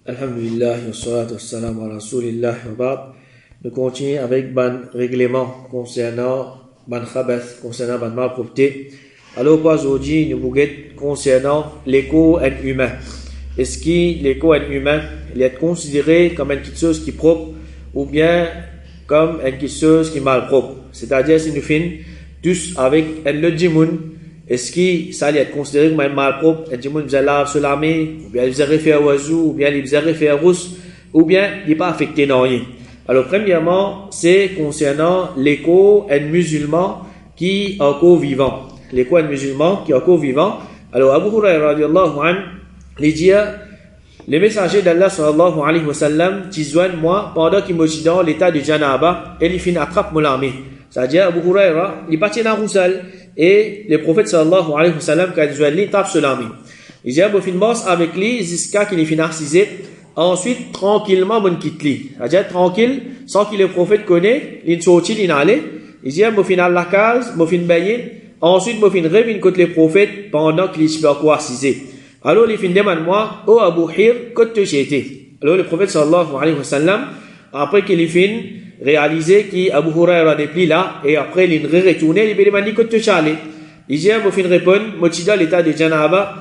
Alhamdulillah, wa salatu wa salam ala rasulillah wa ba'd. Nous continuons avec ban règlement concernant ban khabath, concernant ban malpropreté. Alors, aujourd'hui, nous voulons concernant l'écho humain. Est-ce que l'écho humain, il est considéré comme quelque chose qui est propre ou bien comme quelque chose qui est mal propre? C'est-à-dire, si nous finissons tous avec le djimoun, est-ce que ça allait être considéré comme un mal propre? Un djimoun faisait lave sur la main, ou bien il faisait référé au oiseau, ou bien il faisait référé à rousse, ou bien il n'est pas affecté dans rien. Alors, premièrement, c'est concernant l'écho musulman qui est encore vivant. L'écho musulman qui est encore vivant. Alors, Abu Hurairah radiallahu anhu, il dit, le messager d'Allah sallallahu alayhi wa sallam, qui joignent moi pendant qu'il me dit dans l'état de Janaba, et il finit attrape mon armée. C'est-à-dire, Abu Hurairah, il partit dans Roussal, et le prophète sallallahu alayhi wa sallam, quand il tape sur l'armée. Il dit, Abu Finbos avec lui, jusqu'à qu'il finit narcisé. Ensuite, tranquillement, mon quitte lui. C'est-à-dire, tranquille, sans que le prophète connaît, il sortit, il allait. Il dit, mon fin à la case, mon fin baillé. Ensuite, mon fin revient contre le prophète pendant qu'il est quoi assisé. Alors, il fin demande moi, oh Abu Hir, côté j'étais. Alors, le prophète sallallahu alayhi wa sallam, après qu'il fin réalisé qu'Abu Hurairah n'est plus là, et après, il retourné, il lui demande côté j'allais. Il dit, mon fin répond, mon dans l'état de Janaba.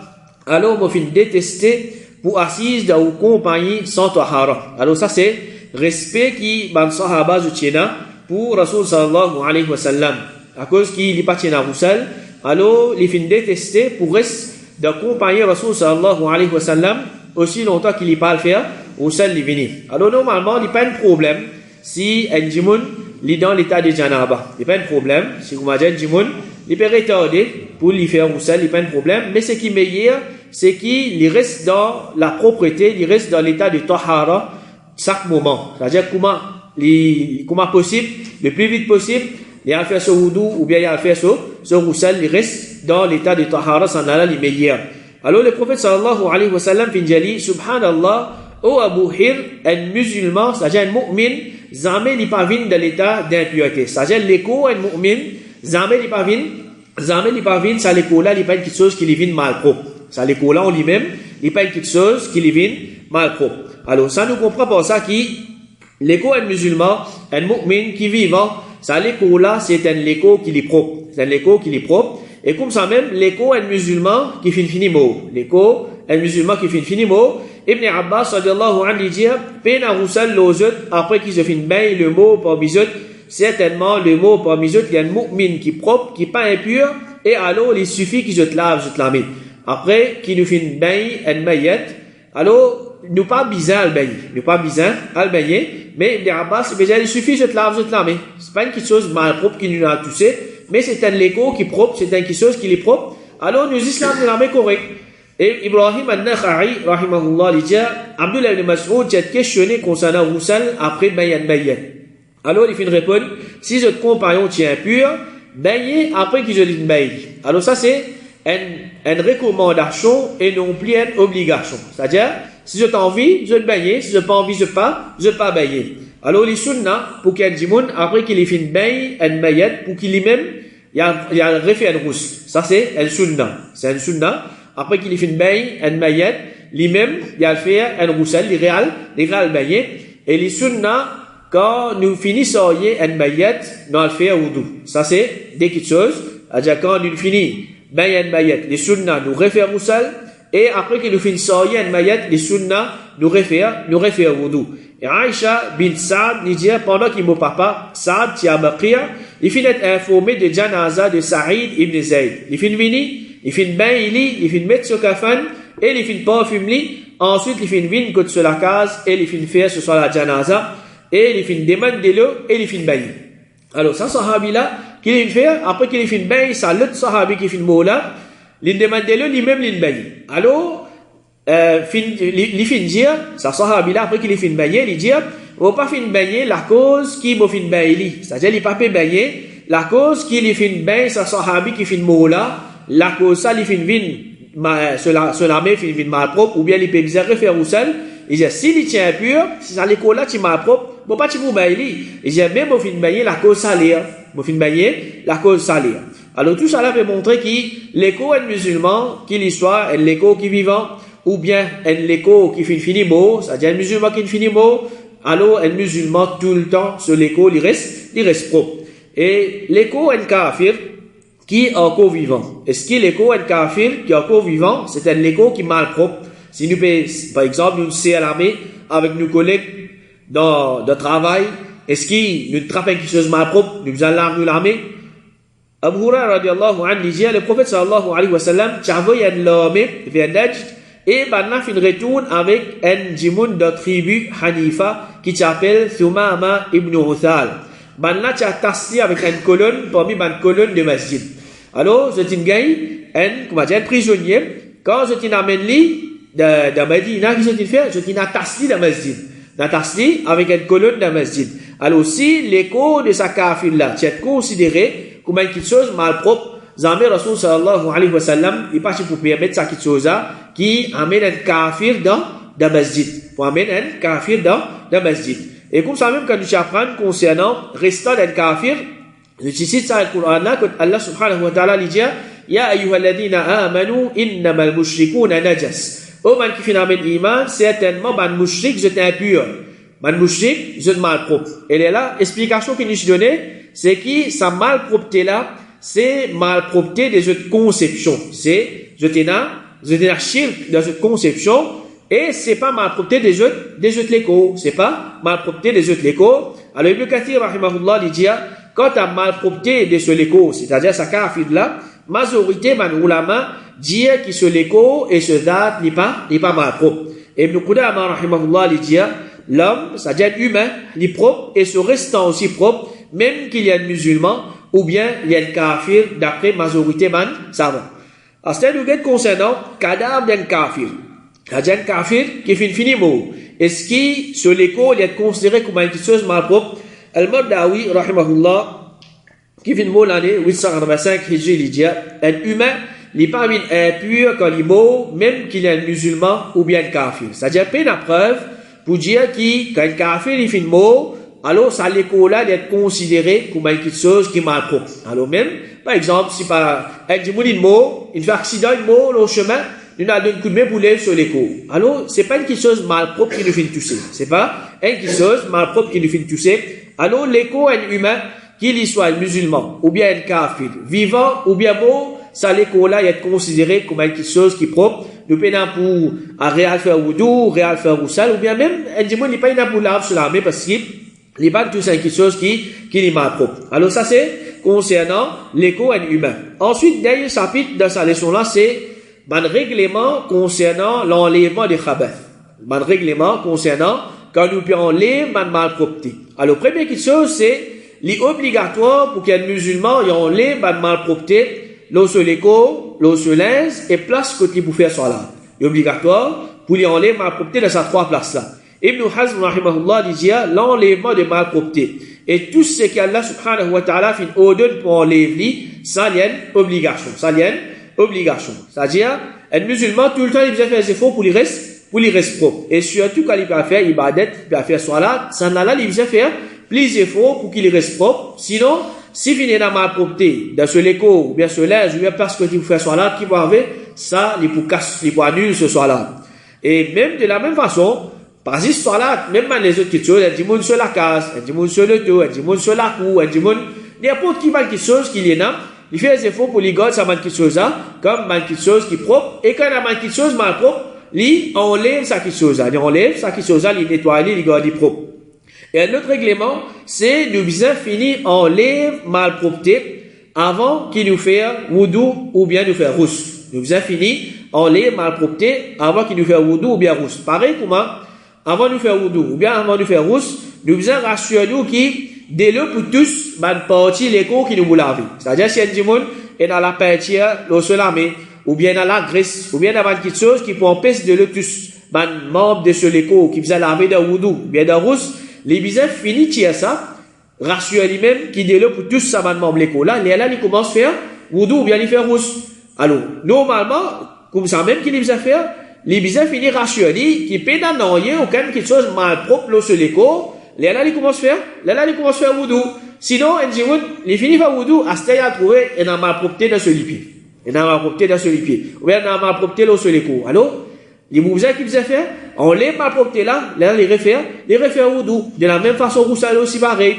Alors, mon fin détesté, pour assise dans une compagnie sans tahara. Alors ça c'est respect qui ban sahaba zutiena pour Rasul sallallahu alayhi wa sallam. À cause qu'il est parti dans Roussal, alors il finit détester pour rester d'accompagner Rasul sallallahu alayhi wa sallam aussi longtemps qu'il n'est pas le faire, Roussal il vient. Alors normalement il n'y a pas de problème si un djimoun est dans l'état de Janaba. Il n'y a pas de problème si vous m'avez un djimoun, il peut retarder pour lui faire Roussal, il n'y a pas de problème. Mais ce qui est meilleur, c'est qu'il reste dans la propreté, il reste dans l'état de tahara chaque moment. C'est-à-dire comment possible, le plus vite possible, il a fait ce wudu ou bien il a fait ce roussal, il reste dans l'état de tahara, sans Allah les meilleurs. Alors le prophète sallallahu alayhi wa sallam finjali, subhanallah, ô Abu Hir, un musulman, c'est-à-dire un mu'min, jamais il pas venu dans l'état d'impureté. C'est-à-dire l'écho, un mu'min, jamais il pas venu, ça l'écho là, il pas quelque chose qui lui vient mal propre. Ça, l'écho là en lui-même, il n'y a pas quelque chose qui lui vient mal propre. Alors, ça nous comprend pour ça que l'écho est musulman, un mu'min qui est vivant, ça, l'écho là, c'est un écho qui est propre. C'est un écho qui est propre. Et comme ça même, l'écho est musulman qui finit mot. L'écho est musulman qui finit mot. Ibn Abbas, sallallahu alayhi wa sallam, pena roussal l'ozut, après qu'il se finit bien le mot parmi eux, certainement le mot parmi eux, il y a un mu'min qui est propre, qui n'est pas impur, et alors, il suffit qu'il se lave, je te la mets. Après, qui nous fait une bain, un mayet, alors, nous pas bizarre al bain, mais Ibn Abbas, il suffit, je te lave, mais c'est pas une quelque chose mal propre qui nous a touché, mais c'est un l'écho qui est propre, c'est une quelque chose qui est propre, alors nous islam de la main correct. Et Ibrahim al-Nakha'i, rahimahullah, il dit, Abdullah ibn Mas'ud, j'ai questionné concernant Roussal après bain mayet. Alors, il fait une réponse, si votre compagnon tient impur, baigner après qu'il se dit bain. Alors ça, c'est une recommandation et non plus une obligation. C'est-à-dire, si je t'en envie, je vais baigner. Si je n'ai pas envie, je ne vais pas baigner. Alors, les sunnah, pour qu'il y ait un djimoun, après qu'il ait fait une bain, une maillette, pour qu'il ait même, il y a refait une rousse. Ça, c'est un sunnah. C'est un sunnah. Après qu'il ait fait une bain, une maillette, lui-même, il a fait un roussel, les réal baigner. Et les sunnah, quand nous finissons une maillette, nous allons faire wudu. Ça, c'est des petites choses. C'est-à-dire, quand nous finissons bayan mayet, les sunnah nous réfèrent roussal, et après qu'il nous finisse un mayet, les sunnah nous réfèrent wudu. Et Aïcha bin Saad, il dit, pendant qu'il mon papa, Saad, Tiabakir, il finit informé de janaza de Saïd ibn Zayd. Il finit vini, il finit il finit mettre sur kafan, et il finit parfume ensuite il finit vini côté sur la case, et il finit faire ce soit la janaza, et il finit demander l'eau, et il finit bailler. Alors, ça, sahabi là, qu'il est fait, après qu'il est fait bain, ça l'autre sahabi qui fait mola, il demande le lui-même il bain. Alors, il fait dire, ça sahabi là, après qu'il est fait baigner, il dit, on va pas faire baigner la cause qui m'a fait baigner. C'est-à-dire, il pas fait baigner, la cause qui est fait bain, ça sahabi qui fait mola, la cause ça, il fait vin, sur la main, il fait mal propre, ou bien il peut bien faire au sel. Il dit, s'il il tient pur, si ça l'école là, tu mal propre, bon, pas tu vous bailler. Il dit, même au fin de bailler, la cause salaire. Au fin de bailler, la cause salaire. Alors, tout ça là veut montrer que l'écho est musulman, qu'il y soit, l'écho qui est vivant, ou bien un l'écho qui finit mot, c'est-à-dire un musulman qui finit mot, alors un musulman tout le temps sur l'écho, il reste propre. Et l'écho un kafir qui est encore vivant. Est-ce que l'écho un kafir qui est encore vivant, c'est un l'écho qui est mal propre. Si nous, par exemple, nous sommes à l'armée avec nos collègues de travail, est-ce que nous trappons quelque chose mal propre, nous allons l'armée? Abu Hurairah radiallahu anhu disait, le prophète sallallahu alayhi wa sallam, t'envoie un homme vers Najd, et maintenant il retourne avec un djimoun de tribu Hanifa qui s'appelle Thumama ibn Uthal. Maintenant tu as tassi avec une colonne parmi une colonne de masjid. Alors, je t'ai gagné un prisonnier, quand je t'ai amené lui de Medina, qu'est-ce que tu fais? Je t'ai tassi de masjid. Tasli avec une colonne de masjid. Alors, si l'écho de sa kafir là, tu es considéré comme quelque chose mal propre, Zamir Rasul sallallahu alayhi wa sallam, il passe pour permettre ça quelque chose qui amène un kafir dans masjid. Pour amener un kafir dans masjid. Et comme ça même quand nous apprenons concernant restant d'un kafir, je cite ça dans le Coran là, quand Allah subhanahu wa ta'ala dit, Ya ayyuhalladhina amanu innamal mushrikuna najas. Oh, man qui fait un iman, certainement, man mouchrik, je impur. Man mouchrik, je mal propre. Et là, l'explication qu'il nous donne, c'est que sa malpropreté là, c'est malpropreté des autres conceptions. C'est, je t'ai shirk dans cette conception, et c'est pas malpropreté des autres l'écho. C'est pas malpropreté des autres l'écho. Alors, Ibn Kathir, rahimahullah, il dit, quand t'as malpropreté de ce l'écho, c'est-à-dire sa kafir là, majorité, man ulama, dire que ce l'écho et ce date n'est pas mal propre. Et Ibn Qudama, rahimahullah, il dit, l'homme, c'est-à-dire humain, il est propre et se restant aussi propre, même qu'il y a un musulman, ou bien il y a un kafir, d'après majorité, man, savant. Alors, c'est un concernant, cadavre d'un kafir. C'est-à-dire un kafir qui finit mot. Est-ce que ce l'écho, il est considéré comme une chose mal propre? Al-Mardawi, rahimahullah, qui finit mot l'année 885, Hijri, il dit, un humain, il n'est pas impur quand il est mot, même qu'il est un musulman ou bien un kafir. C'est-à-dire, peine à preuve pour dire que quand un kafir il fait mot, alors ça l'écho là d'être considéré comme quelque chose qui est mal propre. Alors même, par exemple, si par un mot, il fait accident de mot au chemin, il a donné un coup de main pour lever sur l'écho. Alors, c'est pas quelque chose mal propre qui nous fait toucher. C'est pas quelque chose mal propre qui nous fait toucher. Alors, l'écho est un humain, qu'il soit un musulman ou bien un kafir, vivant ou bien mort, ça l'écho là est considéré comme quelque chose qui est propre. Nous prenons pour à réal faire wudu, réal faire roussal, ou bien même, un dimanche, il n'est pas pour laver sur la main parce qu'il n'est pas tout ça quelque chose qui est mal propre. Alors, ça c'est concernant l'écho un humain. Ensuite, dernier chapitre dans sa leçon là, c'est un règlement concernant l'enlèvement des khabath. Un règlement concernant quand nous enlève une malpropreté. Alors, première chose, c'est l'obligatoire pour qu'un musulman enlève une malpropreté, l'eau l'écho, l'eau linge et place côté pour faire salat. L'obligatoire pour lui enlever malpropreté dans ces trois places là. Ibn Hazm rahimahullah disait l'enlèvement des malpropretés et tout ce qu'Allah subhanahu wa ta'ala fait ordonne pour enlever, ça y est obligation. Ça y est obligation. C'est-à-dire, un musulman, tout le temps, il doit faire des efforts pour lui rester propre. Et surtout, quand il peut faire ibadat, il peut faire salat, ça là, il doit faire plus d'efforts pour qu'il reste propre. Sinon, si il est dans ma propreté, dans ce l'écho, ou bien ce linge, ou bien parce que tu faire salat, qui va avec, ça, il peut casser, il peut annuler ce salat. Et même de la même façon, par exemple, salat, même dans les autres questions, un dimoun sur la case, un dimoun sur le dos, un dimoun sur la cou, un dimoun, n'importe qui va quelque chose qu'il y a là, il fait des efforts pour les gars, ça manque quelque chose là, comme manque quelque chose qui est propre, et quand il manque quelque chose mal propre, il enlève ça quelque chose là, il enlève ça quelque chose là, il nettoie, il garde propre. Et un autre règlement, c'est nous bien finir enlève malpropreté avant qu'il nous fait wudu ou bien nous faire rousse. Nous bien finir enlève malpropreté avant qu'il nous fait wudu ou bien rousse. Pareil comment, avant nous faire wudu ou bien avant nous faire rousse, nous bien rassurer nous qui dès le pour tous, ban partie l'écho qui nous vous laver. C'est-à-dire, si un dimoun est dans la peinture, l'eau se laver, ou bien dans la graisse, ou bien dans quelque chose qui peut empêcher de le tous, ban membre de ce l'écho qui vous laver dans wudu, ou bien dans rousse, les bizarres finit tirer ça, rassurer lui-même qui dès le pour tous ça ban membre l'écho. Là, il commence à faire wudu ou bien il fait rousse. Alors, normalement, comme ça même qu'il les bizarres faire, les bizarres finit rassurer qui peut n'en rien aucun quelque chose mal propre l'eau sur l'écho. Là, il commence à faire wudu. Sinon, il finit par wudu, à ce qu'il a trouvé, il a malpropreté dans ce lipier. Ou bien il a malpropreté l'eau sur l'écho. Alors, Les mouvements qui faisait faire, on les malpropreté là, les refaire wudu. De la même façon, vous savez aussi pareil.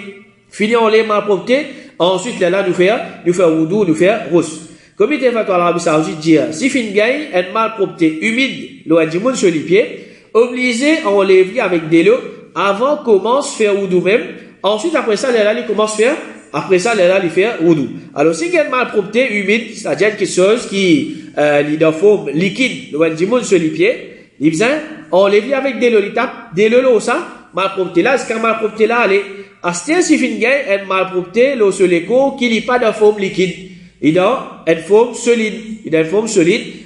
Fini, on les malpropreté, ensuite, là, nous faire wudu, nous faire rousse. Comité fatwa l'Arabie Saoudite dit, si fin gagne, une malpropreté humide, l'eau du monde sur les pieds, obligé à enlever avec de l'eau, avant commence faire wudu même, ensuite, après ça, là, il commence faire, après ça, là, il fait wudu. Alors, si il y a une malpropreté humide, c'est-à-dire quelque chose qui, de forme liquide, l'eau du monde sur les pieds, il vient, enlever avec de l'eau, il tape, de l'eau, ça, malpropreté là, est-ce qu'un malpropreté là, allez, à ce temps, si fin gagne, une malpropreté, l'eau sur les côtes, qui n'est pas de forme liquide. Il a une forme solide.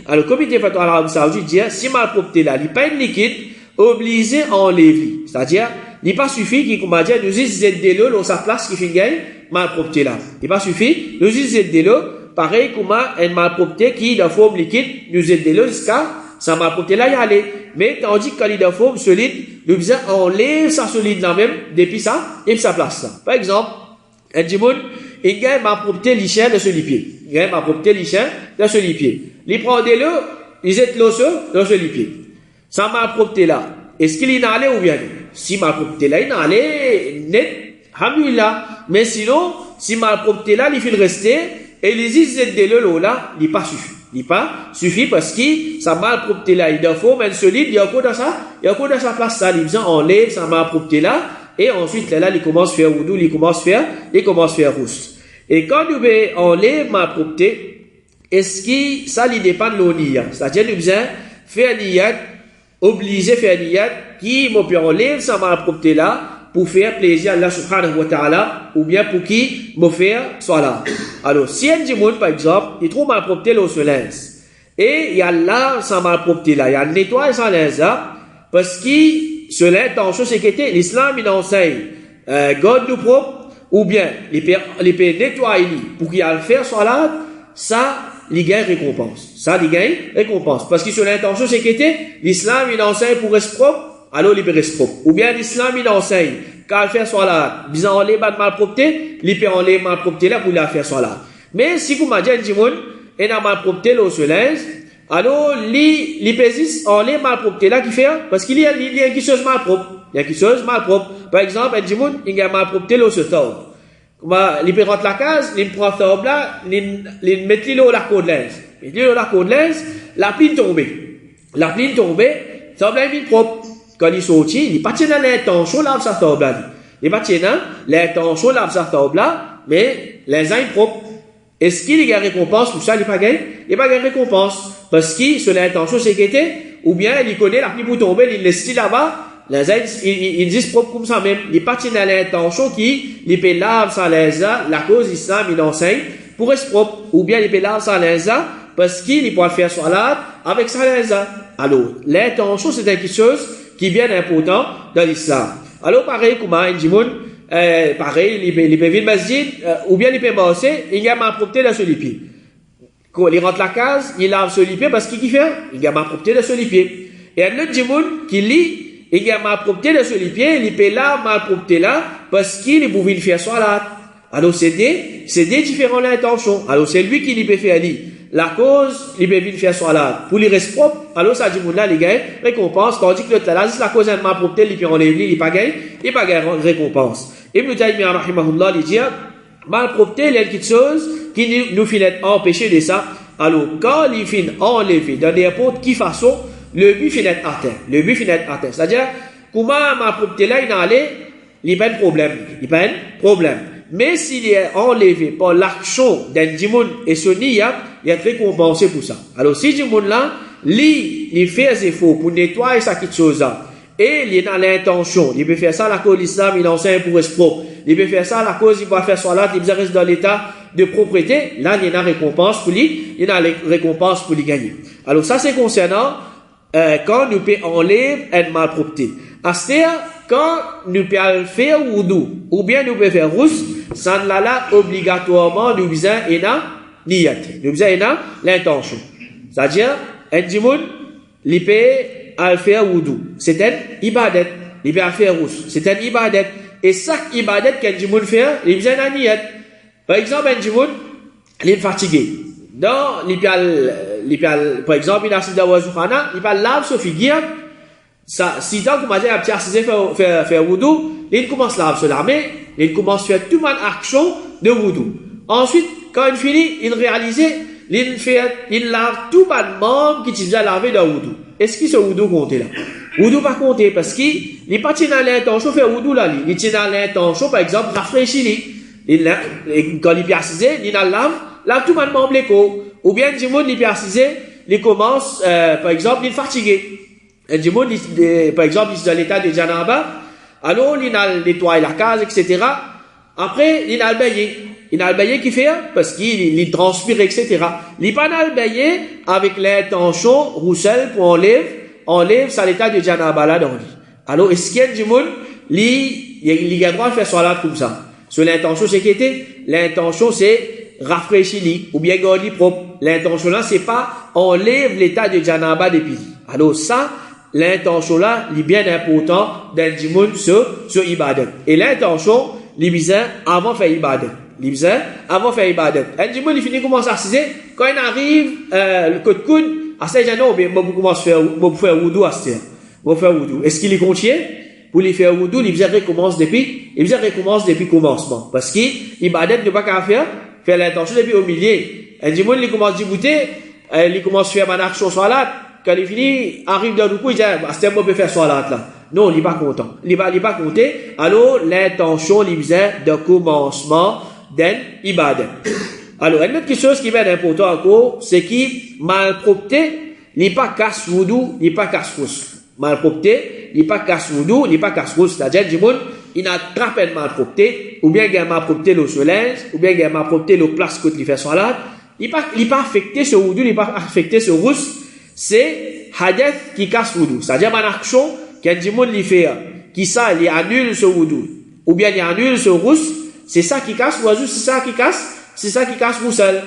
Alors, le comité fatwa l'Arabie Saoudite dit, si malpropreté là, il n'est pas une liquide, obligé à enlever. C'est-à-dire, il n'est pas suffit qu'il, comme on dit, nous utilisons de l'eau dans sa place qui fait gagner malpropreté là. Il n'est pas suffit, nous utilisons de l'eau, pareil comme une malpropreté qui est de forme liquide, nous utilisons de l'eau jusqu'à sa malpropreté là y aller. Mais, tandis que quand il est de forme solide, nous besoin enlever sa solide là même, depuis ça, et sa place là. Par exemple, un dimoun, il gagne ma propreté lichère de ce lipier. Il gagne ma propreté lichère de ce lipier. Il prend de l'eau, il jette l'eau dans ce lipier. Ça ma propreté là. Est-ce qu'il est allé ou bien? Si ma propreté là, il est allé net, alhamdoulilah. Mais sinon, si ma propreté là, il faut rester, et les jette de l'eau là, il n'est pas suffit. Il n'est pas suffit parce que sa ma propreté là, il doit forme un solide, il y a encore dans sa place ça, il vient enlever sa ma propreté là. Et ensuite, là, il commence à faire wudu, il commence à faire rousse. Et quand nous enlève ma propreté, est-ce que ça, il dépend de l'oniya? C'est-à-dire, nous besoin faire niyat, obligé faire niyat, qui m'a pu enlever sa ma propreté là, pour faire plaisir à Allah subhanahu wa ta'ala, ou bien pour qui m'a faire salat. Alors, si un dimoun, par exemple, il trouve ma propreté là au soleil, et il y a là, sa ma propreté là, il y a nettoyer sa linge là, parce que cela est en chose que l'islam il enseigne garde nous propre ou bien les peut nettoyer pour qu'il aille faire salat, ça il gagne récompense, parce que cela est en chose que l'islam il enseigne pour rester propre, alors il peut rester propre, ou bien l'islam il enseigne qu'à faire salat disant on les bat malpropreté, il peut enlever malpropreté là pour la faire salat. Mais si vous m'avez dit et n'a malpropreté là au soleil, alors, l'hypésis, on est malpropreté là qui fait, parce qu'il y a quelque chose malpropre. Par exemple, un dimoun, il y a malpropreté là au se tombe. Il peut rentrer la case, il prend tombe là, il met l'eau la côte l'aise, la pline tombée, tombe là, il est propre. Quand il sortit, il n'est pas tient dans l'intention là, ça tombe là. Il n'est pas tient dans l'intention là, ça tombe là, mais les uns sont propres. Est-ce qu'il y a récompense pour ça? Il n'y a pas de récompense. Parce que sur l'intention sécurité, ou bien il connaît la pluie pour tomber, il laisse là-bas, il dit propre comme ça même. Il n'est pas dans l'intention il peut laver sa linza, la cause islam, il enseigne, pour être propre. Ou bien il peut laver sa linza, parce qu'il peut faire salat avec sa linza. Alors, l'intention, c'est quelque chose qui est bien important dans l'islam. Alors, pareil, comme un dimoun, pareil, il peut venir masjid, ou bien il peut masser, il y a ma propreté dans ce pied. Quand il rentre la case, il lave ce pied parce qu'il fait, il y a ma propreté dans ce pied. Et un autre dimoun qui lit, il y a ma propreté dans ce pied, il peut là, ma propreté là, parce qu'il est pouvait faire salat. Alors c'est des différentes intentions. Alors c'est lui qui peut faire lui. La cause, il peut faire salat. Pour les reste propre, alors ça dit là, les gars, récompense, tandis que l'autre là, c'est la cause de ma propreté, il peut enlever, il pas gagné récompense. Ibn Taymiyyah rahimahullah, il dit, malpropreté, il y a quelque chose qui nous finit empêcher de ça. Alors, quand il finit enlevé de n'importe quelle façon, le but finit atteint. C'est-à-dire, comment malpropreté là, il n'y a pas de problème. Mais s'il est enlevé par l'action d'un dimoun et son niyat, il est récompensé pour ça. Alors, si dimoun là, il fait ses efforts pour nettoyer ça quelque chose là, et il est dans l'intention, il peut faire ça à la cause de l'islam, il enseigne pour être propre. Il peut faire ça à la cause, il va faire salat, il reste dans l'état de propriété. Là, il y a une récompense pour lui, gagner. Alors, ça, c'est concernant, quand nous peut enlever une malpropreté. C'est-à-dire, quand nous peut faire wudu, ou bien nous peut faire rousse, ça ne l'a là, obligatoirement, nous besoin niyat. Nous besoin l'intention. C'est-à-dire, un dimoun, il peut faire wudu. C'est un ibadat. Il peut faire rousse. C'est un ibadat. Et chaque ibadat qu'un djimoun fait, il besoin d'un niyat. Par exemple, un djimoun, il est fatigué. Donc, il peut par exemple, il a assisté dans Zuhana, il va laver ce figure, ça, si tant qu'on m'a dit, un petit assisté faire wudu, il commence à laver cela, mais il commence à faire toute une action de wudu. Ensuite, quand il finit, il réalise, il lave tout le membre qui déjà lavé dans wudu. Est-ce que ce wudu compte là? Wudu pas compter parce qu'il n'est pas dans l'intention de faire wudu là, il est dans l'intention, par exemple, rafraîchir. Quand il est assisé, il lave tout le membre l'écho. Ou bien, du monde, il est assisé, il commence, par exemple, il est fatigué. Du monde, par exemple, il est dans l'état de janaba, alors il nettoie la case, etc. Après, il a le baillé. Il a le baillé qui fait, parce qu'il transpire, etc. Il n'est pas le baillé avec l'intention, roussel, pour enlève ça l'état de janaba là dans lui. Alors, est-ce qu'il y a du monde, il a le droit de faire salat comme ça? Sur l'intention, c'est qui était? L'intention, c'est rafraîchir, ou bien garder propre. L'intention là, c'est pas enlève l'état de janaba depuis. Alors, ça, l'intention là, il est bien important dans du monde sur ibadat. Et l'intention, il bizarre avant de faire ibadat. Il bizarre avant de faire ibadat. Et du monde, il finit commence à s'assiser. Quand il arrive, le coup de coude, à ce moment-là, il commence à faire wudu à ce moment. Est-ce qu'il est continue? Pour lui faire wudu, il recommence depuis le commencement. Parce qu'il ibadat ne pas qu'à faire l'intention depuis au milieu. Et du monde, il commence à débuter, il commence à faire une action salat. Quand il finit, arrive dans le coup, il dit, c'est un peu peut faire salat là. Non, il n'est pas content. Il n'est pas compté. Alors, l'intention, il faisait de commencement d'un ibadat. Alors, une autre chose qui est important encore, c'est qu'il malpropreté, il n'est pas casse wudu, il n'est pas casse rousse. Malpropreté, il n'est pas casse wudu, il n'est pas casse rousse. C'est-à-dire, du monde, il attrape une malpropreté, ou bien il a malpropreté le soleil, ou bien il a malpropreté le place que il fait salat. Il n'est pas affecté ce wudu, il n'est pas affecté ce rousse. C'est hadith qui casse wudu. C'est-à-dire, une action qu'un du monde lui fait, qui ça, il annule ce wudu, ou bien il annule ce rousse, c'est ça qui casse wudu, c'est ça qui casse roussel.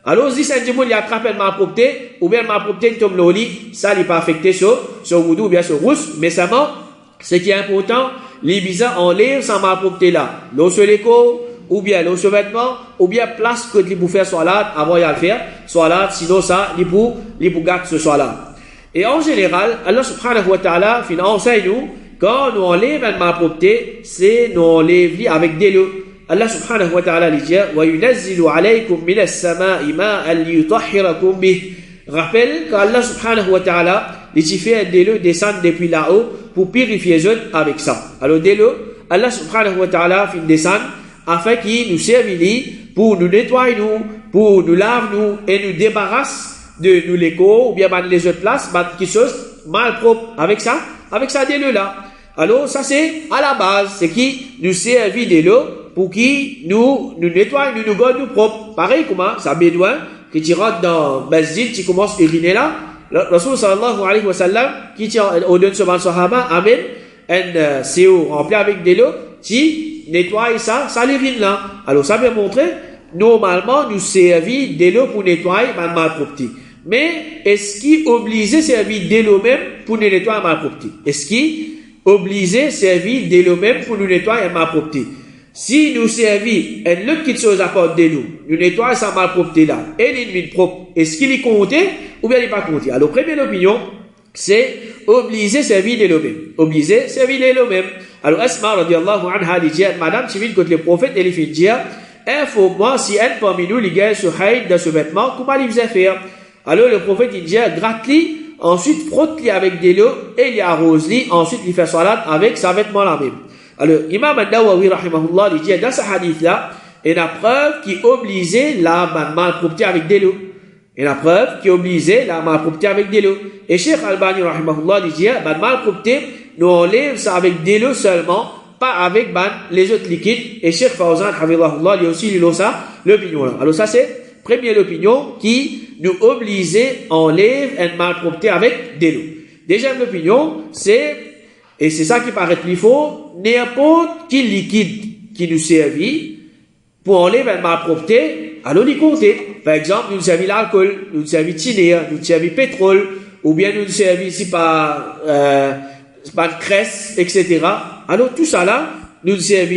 Alors, si c'est un du monde, il attrape une malpropreté, ou bien une malpropreté, il tombe le lit, ça, il n'est pas affecté ce wudu, ou bien ce rousse, mais seulement, ce qui est important, les bizarres enlèvent sa malpropreté là. L'eau sur l'écho, ou bien l'eau sur vêtement, ou bien place que tu peux faire salat avant de le faire, salat, sinon ça, il peut garder ce salat. Et en général, Allah subhanahu wa ta'ala, enseigne nous, quand nous enlève une malpropreté, c'est nous enlève avec des lots. Allah subhanahu wa ta'ala dit, wa yunazzilu alaykum minas sama'i ma'an liyutahhirakum bih. Rappelle qu'Allah subhanahu wa ta'ala, il fait des lots descendre depuis là-haut pour purifier les autres avec ça. Alors, des lots, Allah subhanahu wa ta'ala fait descendre afin qu'il nous serve pour nous nettoyer nous, pour nous laver nous et nous débarrasse de nous l'écho ou bien les autres places, qui sont mal propres avec ça des lots là. Alors, ça c'est à la base, c'est qui nous servi des lots pour qui nous nettoie, nous garde nous propres. Pareil, comment, ça bédouin, qui tu rentres dans Masjid, tu commences à uriner là, le Rasul sallallahu alayhi wa sallam, qui tient au don de Sahaba, amène un CO rempli avec des lots, tu nettoies ça l'urine là. Alors, ça veut montrer, normalement, nous servi des lots pour nettoyer ma malpropreté. Mais, est-ce qu'il obligé servir des lots même pour nous nettoyer ma malpropreté? Est-ce qu'il obligé servir des lots même pour nous nettoyer ma malpropreté? Si nous servis une autre petite chose à part des lots, nous nettoyons sa malpropreté là, et l'ennemi propre, est-ce qu'il est compté ou bien il n'est pas compté? Alors, première opinion, c'est obligé servir des lots même. Obligé servir des lots même. Alors, Asma radiallahu anha dit, madame, tu viens contre le prophète, elle fait dire, informe-moi si elle parmi nous, les gars, se haït dans ce vêtement, comment il faisait faire? Alors, le prophète, il dit, gratte-li, ensuite frotte-li avec des lots, et il arrose-li, ensuite il fait salat avec sa vêtement là même. Alors, Imam al-Nawawi, rahimahullah, il dit, dans ce hadith-là, il y a une preuve qui obligeait la malpropreté avec des lots. Il y a une preuve qui obligeait la malpropreté avec des lots. Et Cheikh Albani, rahimahullah, il dit, la malpropreté, nous enlève ça avec des lots seulement, pas avec les autres liquides. Et Cheikh Fawzan, rahimahullah, il aussi lu ça, l'opinion là. Alors ça, c'est première opinion qui nous obligeait enlève une malpropreté avec des lots. Deuxième opinion, c'est, et c'est ça qui paraît plus faux, n'importe quel liquide qui nous servit pour enlever une malpropreté, alors il compte. Par exemple, nous servons l'alcool, nous servons tiner, nous servons pétrole, ou bien nous servons ici par cresse, etc. Alors tout ça là, nous servons,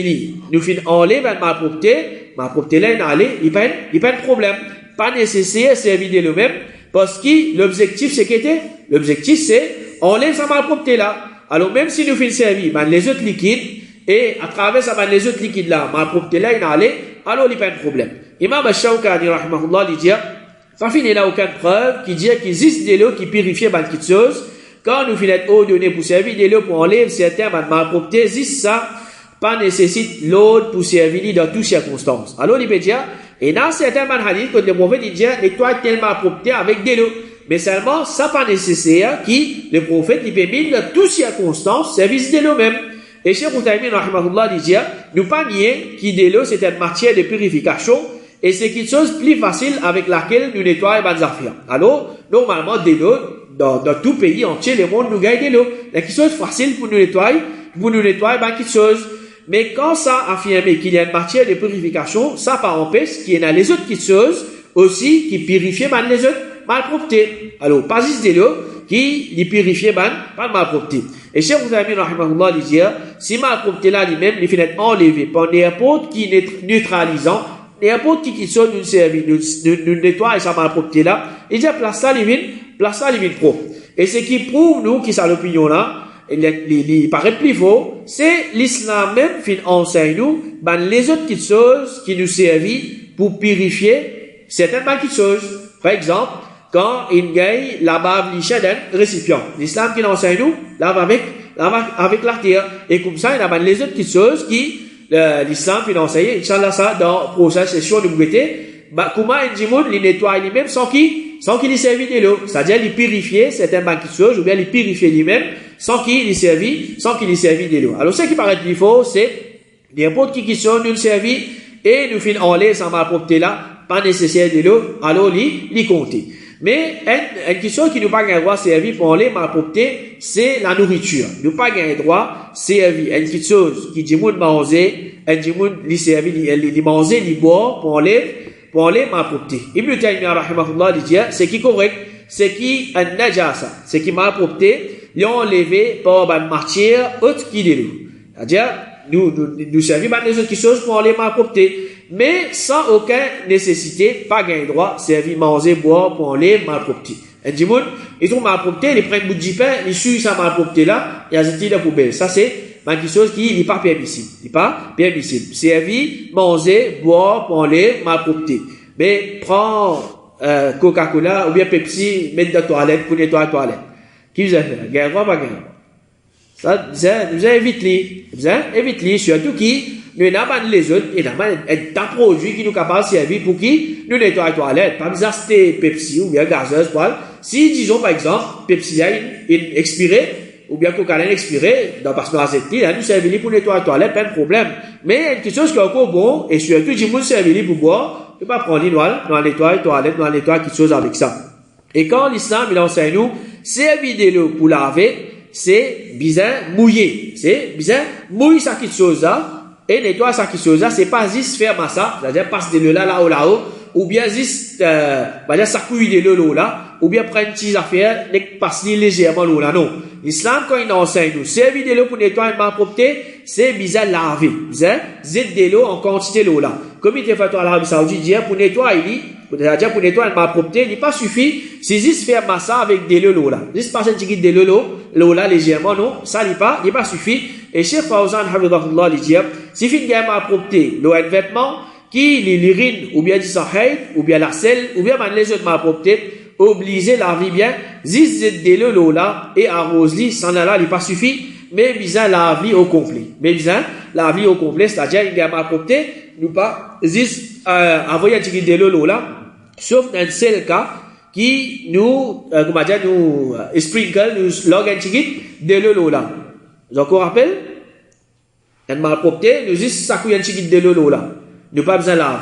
nous finissons enlever une malpropreté là, il n'y a pas de problème. Pas nécessaire de servir de le même, Parce que l'objectif, c'est qu'était, l'objectif, c'est, enlève sa malpropreté là. Alors, même si nous faisons servir, ben, les autres liquides, et à travers ça, ben, les autres liquides là, malpropreté là, il a allé, alors, il n'y a pas de problème. Imam Ash-Shawkani, rahimahullah, il dit, ça finit, il n'a aucune preuve qui dit qu'il existe des lots qui purifient ben, quelque chose. Quand nous finissons ordonner pour servir des lots pour enlever certains ben, malpropretés, existe ça, pas nécessite l'eau pour servir dans toutes circonstances. Alors, il peut dire, et dans certains hadiths, quand le prophète dit, nettoie tellement malpropreté avec des lots. Mais seulement, ça pas nécessaire qui, le prophète, il permet dans toutes circonstances, service de l'eau même. Et Cheikh Outaïmin, rahimahullah, dit, nous pas nier qui de l'eau, c'est une matière de purification, et c'est quelque chose plus facile avec laquelle nous nettoyons les affaires. Alors, normalement, de l'eau, dans tout pays entier, le monde nous gagne de l'eau. C'est quelque chose facile pour nous nettoyer, quelque chose. Mais quand ça affirme qu'il y a une matière de purification, ça pas empêche qu'il y en a les autres petites choses aussi qui purifient les autres malpropretés. Alors, pas juste de l'eau qui les purifie pas malpropreté. Et Cheikh Outaïmin, rahimahullah, dit, si malpropreté là lui-même, il finit enlevé par n'importe qui neutralisant, n'importe qui soit nous servir, nous nettoie sa malpropreté là, il dit, place ça, il propre. Et ce qui prouve, nous, qui ça l'opinion là, il paraît plus faux, c'est l'islam même qui enseigne nous, ben, les autres petites choses qui nous servent pour purifier certaines petites choses. Par exemple, quand il gagne la bave lichée d'un récipient, l'islam qui enseigne nous, lave avec la terre. Et comme ça, il y a ben, les autres petites choses qui, l'islam qui enseigne, Inch'Allah, ça, dans la prochaine session de Bougueté, ben, comment il nettoie lui-même sans qu'il y serve de l'eau. C'est-à-dire, il purifier certaines petites choses, ou bien il purifier lui-même, sans qu'il y serve de l'eau. Alors, ce qui paraît plus faux, c'est, n'importe qui sont nous servir, et nous finissons en l'air sans malpropreté là, pas nécessaire de l'eau, alors l'y compter. Mais, une question qui nous pas un droit servir pour enlever malpropreté, c'est la nourriture. Nous pas un droit servir. Une petite chose qui dit manger, dit li servir, li manger, li boire, pour enlever malpropreté. Ibn Taymiyyah, rahimahullah, dit, c'est qui correct, c'est qui un najasa, c'est qui malpropreté, li enlevé par une matière haute qui de l'eau. C'est-à-dire, nous servir les autres choses pour enlever malpropreté. Mais sans aucune nécessité, pas gain droit, servir, manger, boire pour enlever malpropreté. Et du monde, ils ont malpropreté, ils prennent un bout de pain, ils suivent sa malpropreté là, ils jettent dans la poubelle. Ça, c'est quelque chose qui n'est pas permissible. Il n'est pas permissible. Servir, manger, boire pour enlever malpropreté. Mais prends Coca-Cola ou bien Pepsi, mettre dans la toilette pour nettoyer la toilette. Qui vous a fait? Gain droit, pas gain droit. Ça, nous évite-les, surtout qui, nous n'avons les autres, et nous avons un produit qui nous capable de servir pour qui nous nettoyons la toilette. Pas besoin de Pepsi ou bien gazeuse, si, disons, par exemple, Pepsi a une expirée, ou bien Coca-Cola expirée, parce que nous avons nous servir pour nettoyer la toilette, pas de problème. Mais, quelque chose qui est encore bon, et surtout, du monde servir pour boire, ne pas prendre les noix, nous nettoyer la toilette, nous nettoyer quelque chose avec ça. Et quand l'islam, il enseigne nous, servir de l'eau pour laver, c'est bizarre mouiller. C'est bizarre mouiller ça quelque chose là, et nettoyer ça quelque chose là, c'est pas juste faire massa, c'est-à-dire passer de l'eau là-haut, ou bien juste, sacouiller de l'eau là, ou bien prendre une petite affaire, et passer légèrement l'eau là, non. L'islam, quand il enseigne nous, servir de l'eau pour nettoyer une malpropreté, c'est bizarre laver. Bizarre, zède de l'eau en quantité l'eau là. Comme il était fait à l'Arabie Saoudite, dire, pour nettoyer, c'est-à-dire pour nettoyer une malpropreté, il n'est pas suffit, c'est juste faire massa avec de l'eau là. Juste passer un petit de l'eau là légèrement, non, ça n'est pas suffit. Et Cheikh Fawzan, hafidhahullah, il dit, si fin gagne malpropreté, l'eau est un vêtement, qui l'urine, ou bien du sahel, ou bien la selle, ou bien les autres malpropretés, obligé la vie bien, juste de l'eau là, et arrose-li, sans là, il n'est pas suffit, mais bien la vie au complet. Mais bien la vie au complet, c'est-à-dire, il gagne malpropreté, nous pas, juste, envoyer un petit de l'eau là, sauf dans ce cas, qui nous, comment dire, nous, sprinkle, nous log un petit de l'eau là. Vous encore rappel? Un malpropreté, nous juste sacouille un petit de l'eau là. Nous pas besoin de laver.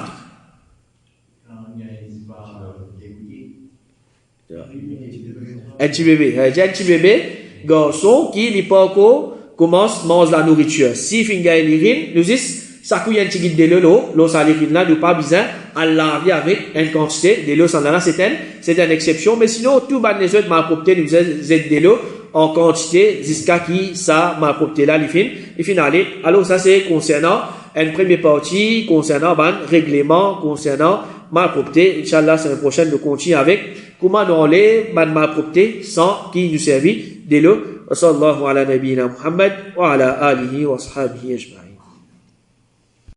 Un petit bébé, garçon, qui n'est pas encore, commence à manger la nourriture. Si finga l'urine, nous juste sacouille un petit de l'eau ça l'urine là, nous pas besoin à laver avec une quantité de l'eau, là, c'est une exception, mais sinon, tout les autres malpropretés, nous aident de l'eau en quantité, jusqu'à qui ça malpropreté là, les finales. Alors, ça, c'est concernant une première partie, concernant, règlement, concernant malpropreté. Inch'Allah, c'est la prochaine, nous continuons avec comment nous enlève ban malpropreté sans qui nous servit de l'eau. Wa sallallahu ala nabiyina Muhammad wa ala alihi wa sahbihi ajma'in.